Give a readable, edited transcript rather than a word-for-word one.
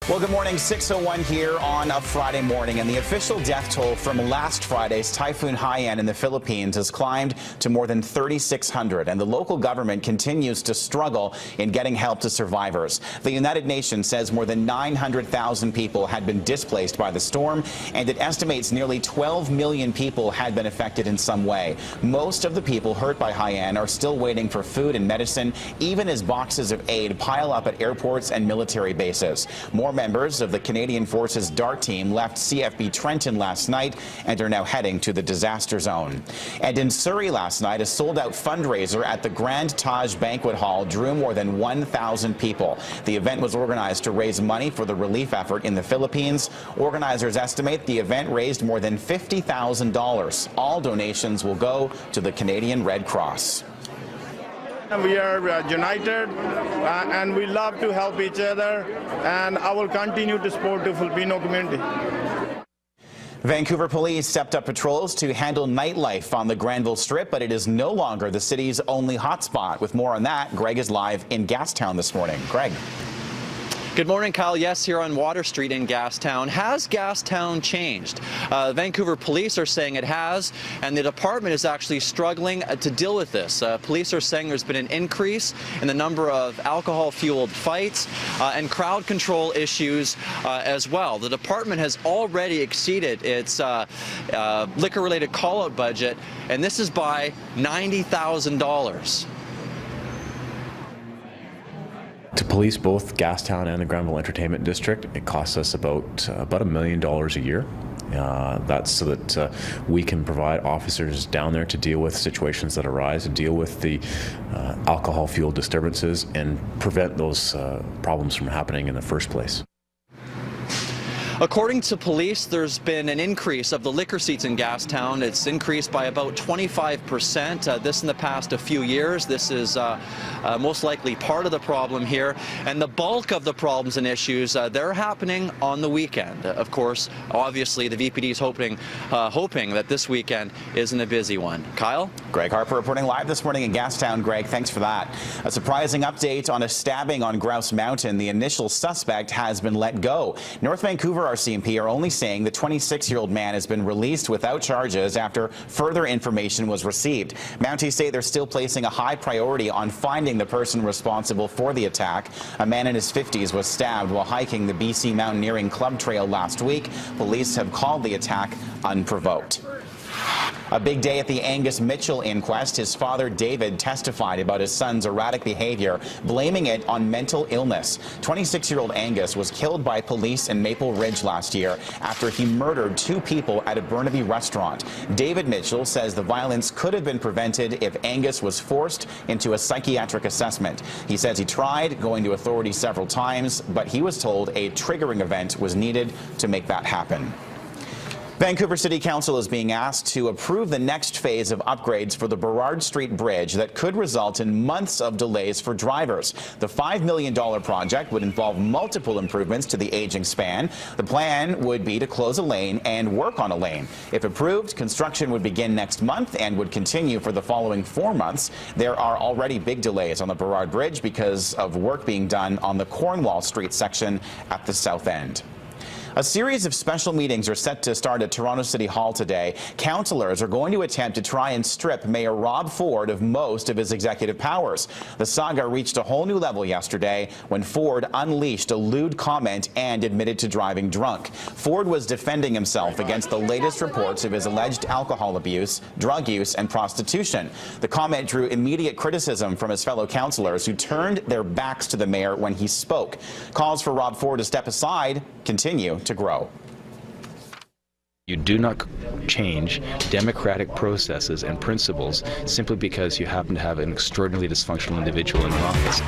Well, good morning. 6:01 here on a Friday morning, and the official death toll from last Friday's Typhoon Haiyan in the Philippines has climbed to more than 3,600, and the local government continues to struggle in getting help to survivors. The United Nations says more than 900,000 people had been displaced by the storm, and it estimates nearly 12 million people had been affected in some way. Most of the people hurt by Haiyan are still waiting for food and medicine, even as boxes of aid pile up at airports and military bases. More members of the Canadian Forces DART team left CFB Trenton last night and are now heading to the disaster zone. And in Surrey last night, a sold-out fundraiser at the Grand Taj Banquet Hall drew more than 1,000 people. The event was organized to raise money for the relief effort in the Philippines. Organizers estimate the event raised more than $50,000. All donations will go to the Canadian Red Cross. We are united and we love to help each other, and I will continue to support the Filipino community. Vancouver police stepped up patrols to handle nightlife on the Granville Strip, but it is no longer the city's only hotspot. With more on that, Greg is live in Gastown this morning. Greg. Good morning, Kyle. Yes, here on Water Street in Gastown. Has Gastown changed? Vancouver police are saying it has, and the department is actually struggling to deal with this. Police are saying there's been an increase in the number of alcohol-fueled fights and crowd control issues as well. The department has already exceeded its liquor-related call-out budget, and this is by $90,000. To police both Gastown and the Granville Entertainment District, it costs us about $1 million a year. That's so that we can provide officers down there to deal with situations that arise, to deal with the alcohol-fueled disturbances and prevent those problems from happening in the first place. According to police, there's been an increase of the liquor seats in Gastown. It's increased by about 25%. This in the past a few years. This is most likely part of the problem here. And the bulk of the problems and issues, they're happening on the weekend. Of course, obviously, the VPD is hoping that this weekend isn't a busy one. Kyle? Greg Harper reporting live this morning in Gastown. Greg, thanks for that. A surprising update on a stabbing on Grouse Mountain. The initial suspect has been let go. North Vancouver RCMP are only saying the 26-year-old man has been released without charges after further information was received. Mounties say they're still placing a high priority on finding the person responsible for the attack. A man in his 50s was stabbed while hiking the BC Mountaineering Club Trail last week. Police have called the attack unprovoked. A big day at the Angus Mitchell inquest. His father, David, testified about his son's erratic behavior, blaming it on mental illness. 26-year-old Angus was killed by police in Maple Ridge last year after he murdered 2 people at a Burnaby restaurant. David Mitchell says the violence could have been prevented if Angus was forced into a psychiatric assessment. He says he tried going to authorities several times, but he was told a triggering event was needed to make that happen. Vancouver City Council is being asked to approve the next phase of upgrades for the Burrard Street Bridge that could result in months of delays for drivers. The $5 million project would involve multiple improvements to the aging span. The plan would be to close a lane and work on a lane. If approved, construction would begin next month and would continue for the following 4 months. There are already big delays on the Burrard Bridge because of work being done on the Cornwall Street section at the south end. A series of special meetings are set to start at Toronto City Hall today. Councillors are going to attempt to try and strip Mayor Rob Ford of most of his executive powers. The saga reached a whole new level yesterday when Ford unleashed a lewd comment and admitted to driving drunk. Ford was defending himself against the latest reports of his alleged alcohol abuse, drug use, and prostitution. The comment drew immediate criticism from his fellow councillors who turned their backs to the mayor when he spoke. Calls for Rob Ford to step aside continue to grow. You do not change democratic processes and principles simply because you happen to have an extraordinarily dysfunctional individual in office.